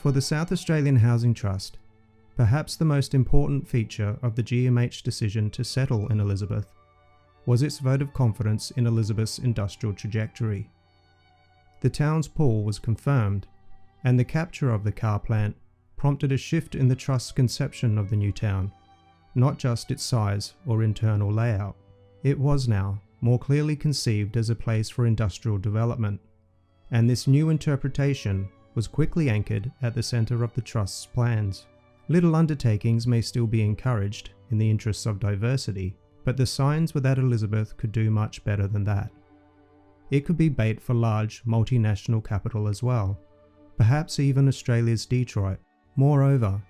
For the South Australian Housing Trust, perhaps the most important feature of the GMH decision to settle in Elizabeth was its vote of confidence in Elizabeth's industrial trajectory. The town's pull was confirmed, and the capture of the car plant prompted a shift in the Trust's conception of the new town, not just its size or internal layout. It was now more clearly conceived as a place for industrial development, and this new interpretation was quickly anchored at the centre of the Trust's plans. Little undertakings may still be encouraged in the interests of diversity, but the signs were that Elizabeth could do much better than that. It could be bait for large multinational capital as well, perhaps even Australia's Detroit. Moreover,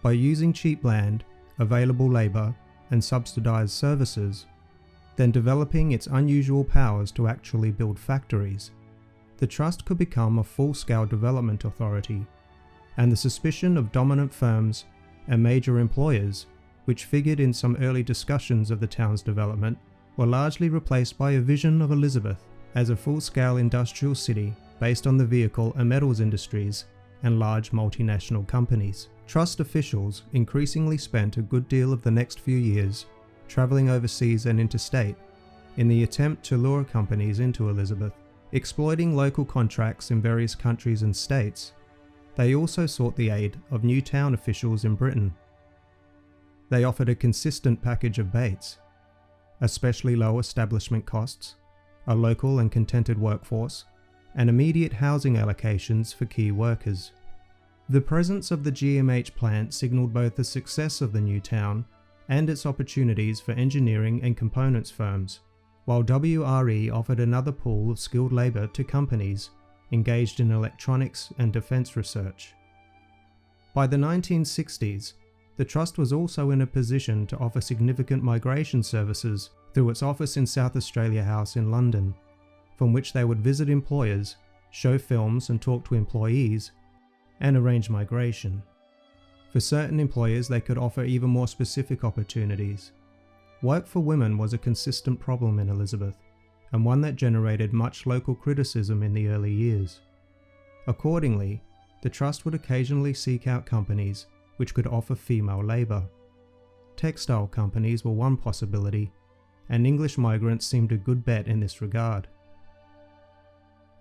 by using cheap land, available labour and subsidised services, then developing its unusual powers to actually build factories, the Trust could become a full-scale development authority, and the suspicion of dominant firms and major employers, which figured in some early discussions of the town's development, were largely replaced by a vision of Elizabeth as a full-scale industrial city based on the vehicle and metals industries and large multinational companies. Trust officials increasingly spent a good deal of the next few years travelling overseas and interstate in the attempt to lure companies into Elizabeth. Exploiting local contracts in various countries and states, they also sought the aid of new town officials in Britain. They offered a consistent package of baits, especially low establishment costs, a local and contented workforce, and immediate housing allocations for key workers. The presence of the GMH plant signalled both the success of the new town and its opportunities for engineering and components firms, while WRE offered another pool of skilled labour to companies engaged in electronics and defence research. By the 1960s, the Trust was also in a position to offer significant migration services through its office in South Australia House in London, from which they would visit employers, show films and talk to employees, and arrange migration. For certain employers, they could offer even more specific opportunities. Work for women was a consistent problem in Elizabeth, and one that generated much local criticism in the early years. Accordingly, the Trust would occasionally seek out companies which could offer female labour. Textile companies were one possibility, and English migrants seemed a good bet in this regard.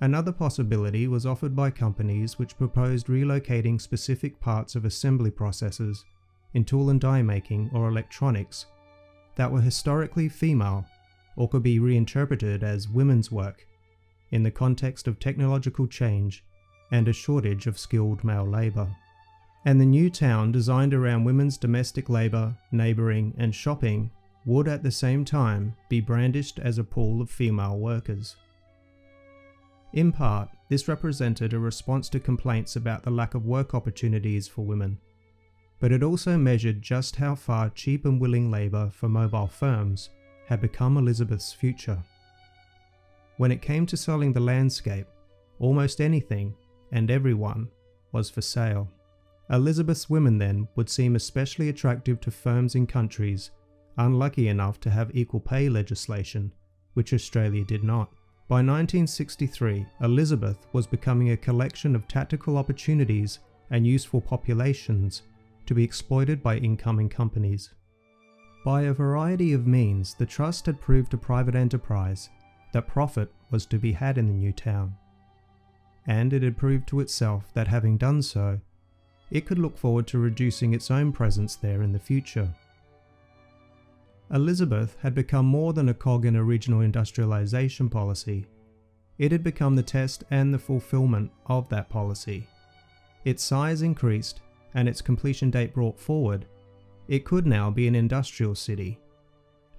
Another possibility was offered by companies which proposed relocating specific parts of assembly processes in tool and die making or electronics that were historically female or could be reinterpreted as women's work in the context of technological change and a shortage of skilled male labour. And the new town, designed around women's domestic labour, neighbouring and shopping, would at the same time be brandished as a pool of female workers. In part, this represented a response to complaints about the lack of work opportunities for women, but it also measured just how far cheap and willing labour for mobile firms had become Elizabeth's future. When it came to selling the landscape, almost anything and everyone was for sale. Elizabeth's women then would seem especially attractive to firms in countries unlucky enough to have equal pay legislation, which Australia did not. By 1963, Elizabeth was becoming a collection of tactical opportunities and useful populations to be exploited by incoming companies. By a variety of means, the Trust had proved to private enterprise that profit was to be had in the new town, and it had proved to itself that having done so, it could look forward to reducing its own presence there in the future. Elizabeth had become more than a cog in a regional industrialisation policy. It had become the test and the fulfilment of that policy. Its size increased and its completion date brought forward. It could now be an industrial city.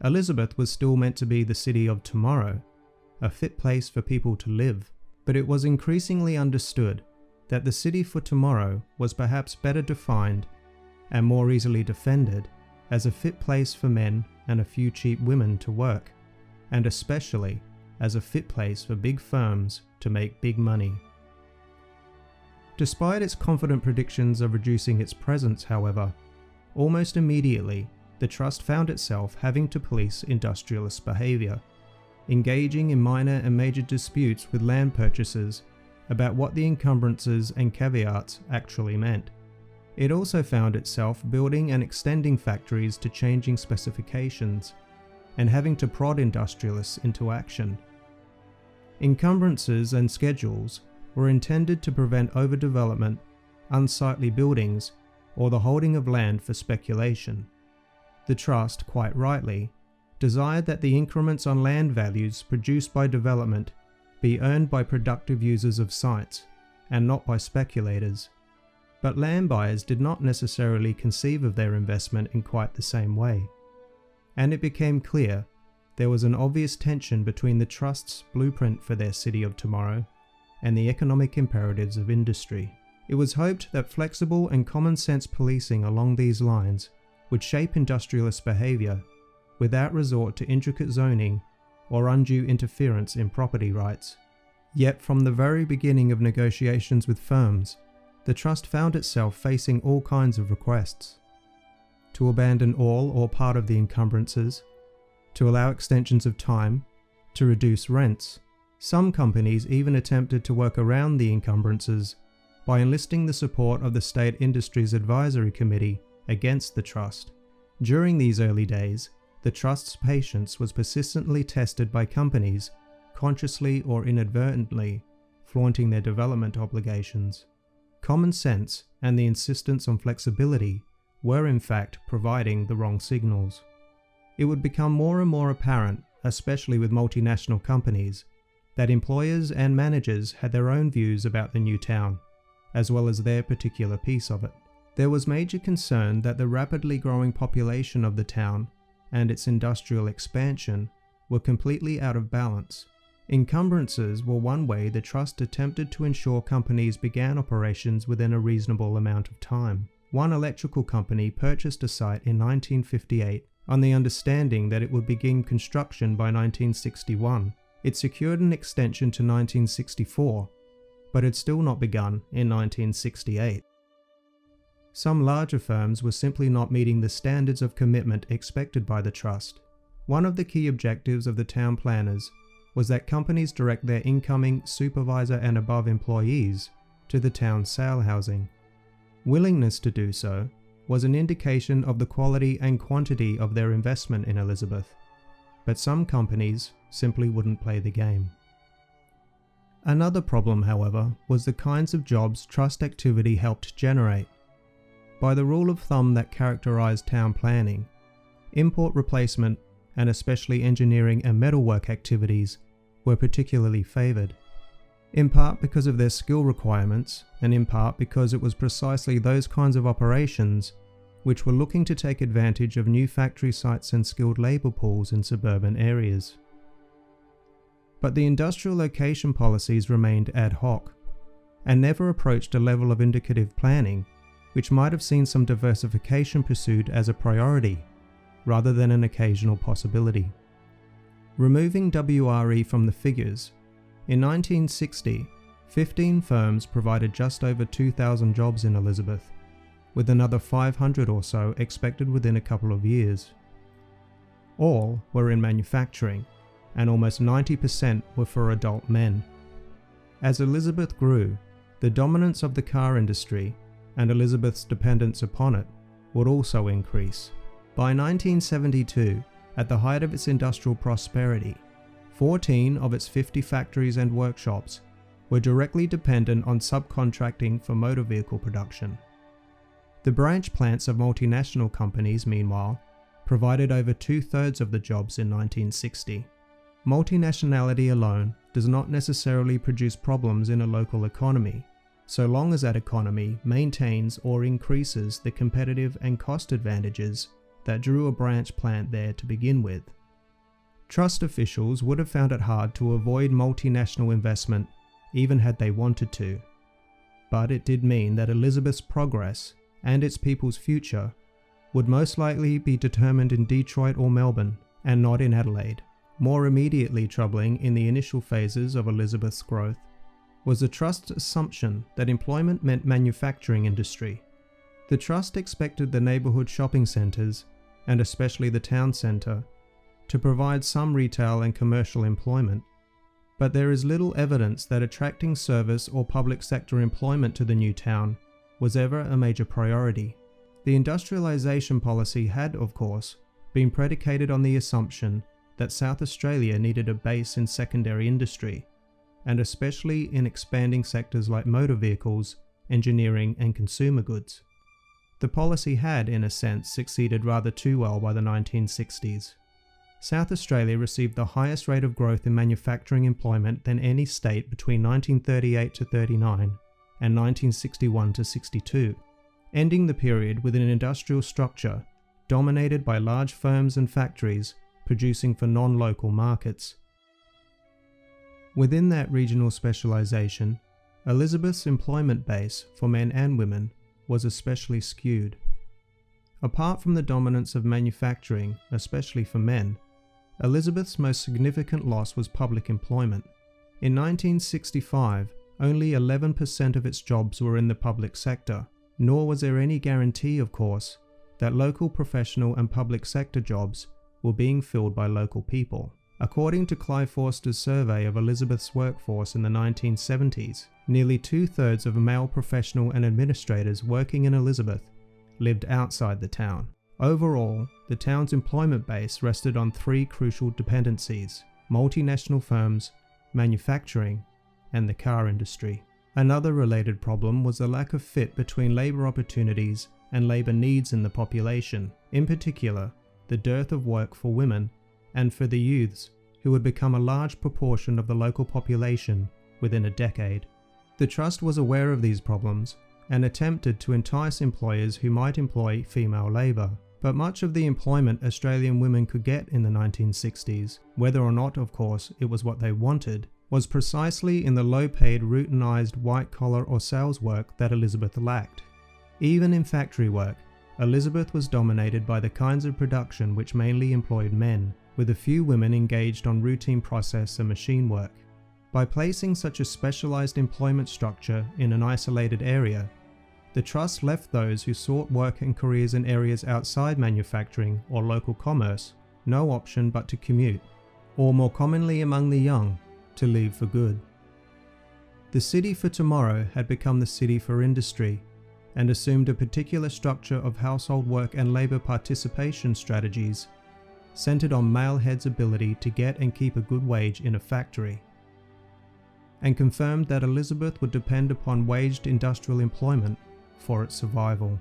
Elizabeth was still meant to be the city of tomorrow, a fit place for people to live, but it was increasingly understood that the city for tomorrow was perhaps better defined and more easily defended as a fit place for men and a few cheap women to work, and especially as a fit place for big firms to make big money. Despite its confident predictions of reducing its presence, however, almost immediately the Trust found itself having to police industrialist behaviour, engaging in minor and major disputes with land purchasers about what the encumbrances and caveats actually meant. It also found itself building and extending factories to changing specifications, and having to prod industrialists into action. Encumbrances and schedules were intended to prevent overdevelopment, unsightly buildings, or the holding of land for speculation. The Trust, quite rightly, desired that the increments on land values produced by development be earned by productive users of sites, and not by speculators. But land buyers did not necessarily conceive of their investment in quite the same way, and it became clear there was an obvious tension between the Trust's blueprint for their city of tomorrow and the economic imperatives of industry. It was hoped that flexible and common sense policing along these lines would shape industrialist behaviour without resort to intricate zoning or undue interference in property rights. Yet from the very beginning of negotiations with firms, the Trust found itself facing all kinds of requests. To abandon all or part of the encumbrances, to allow extensions of time, to reduce rents. Some companies even attempted to work around the encumbrances by enlisting the support of the State Industries Advisory Committee against the Trust. During these early days, the Trust's patience was persistently tested by companies consciously or inadvertently flaunting their development obligations. Common sense and the insistence on flexibility were in fact providing the wrong signals. It would become more and more apparent, especially with multinational companies, that employers and managers had their own views about the new town, as well as their particular piece of it. There was major concern that the rapidly growing population of the town and its industrial expansion were completely out of balance. Encumbrances were one way the Trust attempted to ensure companies began operations within a reasonable amount of time. One electrical company purchased a site in 1958 on the understanding that it would begin construction by 1961. It secured an extension to 1964, but had still not begun in 1968. Some larger firms were simply not meeting the standards of commitment expected by the Trust. One of the key objectives of the town planners was that companies direct their incoming supervisor and above employees to the town's sale housing. Willingness to do so was an indication of the quality and quantity of their investment in Elizabeth, but some companies simply wouldn't play the game. Another problem, however, was the kinds of jobs Trust activity helped generate. By the rule of thumb that characterized town planning, import replacement and especially engineering and metalwork activities were particularly favoured, in part because of their skill requirements and in part because it was precisely those kinds of operations which were looking to take advantage of new factory sites and skilled labour pools in suburban areas. But the industrial location policies remained ad hoc and never approached a level of indicative planning which might have seen some diversification pursued as a priority rather than an occasional possibility. Removing WRE from the figures, in 1960, 15 firms provided just over 2,000 jobs in Elizabeth, with another 500 or so expected within a couple of years. All were in manufacturing, and almost 90% were for adult men. As Elizabeth grew, the dominance of the car industry and Elizabeth's dependence upon it would also increase. By 1972, at the height of its industrial prosperity, 14 of its 50 factories and workshops were directly dependent on subcontracting for motor vehicle production. The branch plants of multinational companies, meanwhile, provided over 2/3 of the jobs in 1960. Multinationality alone does not necessarily produce problems in a local economy, so long as that economy maintains or increases the competitive and cost advantages that drew a branch plant there to begin with. Trust officials would have found it hard to avoid multinational investment even had they wanted to, but it did mean that Elizabeth's progress and its people's future would most likely be determined in Detroit or Melbourne and not in Adelaide. More immediately troubling in the initial phases of Elizabeth's growth was the Trust's assumption that employment meant manufacturing industry. The Trust expected the neighbourhood shopping centres, and especially the town centre, to provide some retail and commercial employment, But there is little evidence that attracting service or public sector employment to the new town was ever a major priority. The industrialisation policy had, of course, been predicated on the assumption that South Australia needed a base in secondary industry, and especially in expanding sectors like motor vehicles, engineering and consumer goods. The policy had, in a sense, succeeded rather too well by the 1960s. South Australia received the highest rate of growth in manufacturing employment than any state between 1938 to 39 and 1961 to 62, ending the period with an industrial structure dominated by large firms and factories producing for non-local markets. Within that regional specialisation, Elizabeth's employment base for men and women was especially skewed. Apart from the dominance of manufacturing, especially for men, Elizabeth's most significant loss was public employment. In 1965, only 11% of its jobs were in the public sector, nor was there any guarantee, of course, that local professional and public sector jobs were being filled by local people. According to Clive Forster's survey of Elizabeth's workforce in the 1970s, nearly 2/3 of male professional and administrators working in Elizabeth lived outside the town. Overall, the town's employment base rested on three crucial dependencies: multinational firms, manufacturing, and the car industry. Another related problem was the lack of fit between labour opportunities and labour needs in the population, in particular, the dearth of work for women and for the youths, who would become a large proportion of the local population within a decade. The Trust was aware of these problems and attempted to entice employers who might employ female labour. But much of the employment Australian women could get in the 1960s, whether or not, of course, it was what they wanted, was precisely in the low-paid, routinized white-collar or sales work that Elizabeth lacked. Even in factory work, Elizabeth was dominated by the kinds of production which mainly employed men, with a few women engaged on routine process and machine work. By placing such a specialised employment structure in an isolated area, the Trust left those who sought work and careers in areas outside manufacturing or local commerce no option but to commute, or more commonly among the young, to leave for good. The city for tomorrow had become the city for industry, and assumed a particular structure of household work and labour participation strategies centred on male heads' ability to get and keep a good wage in a factory, and confirmed that Elizabeth would depend upon waged industrial employment for its survival.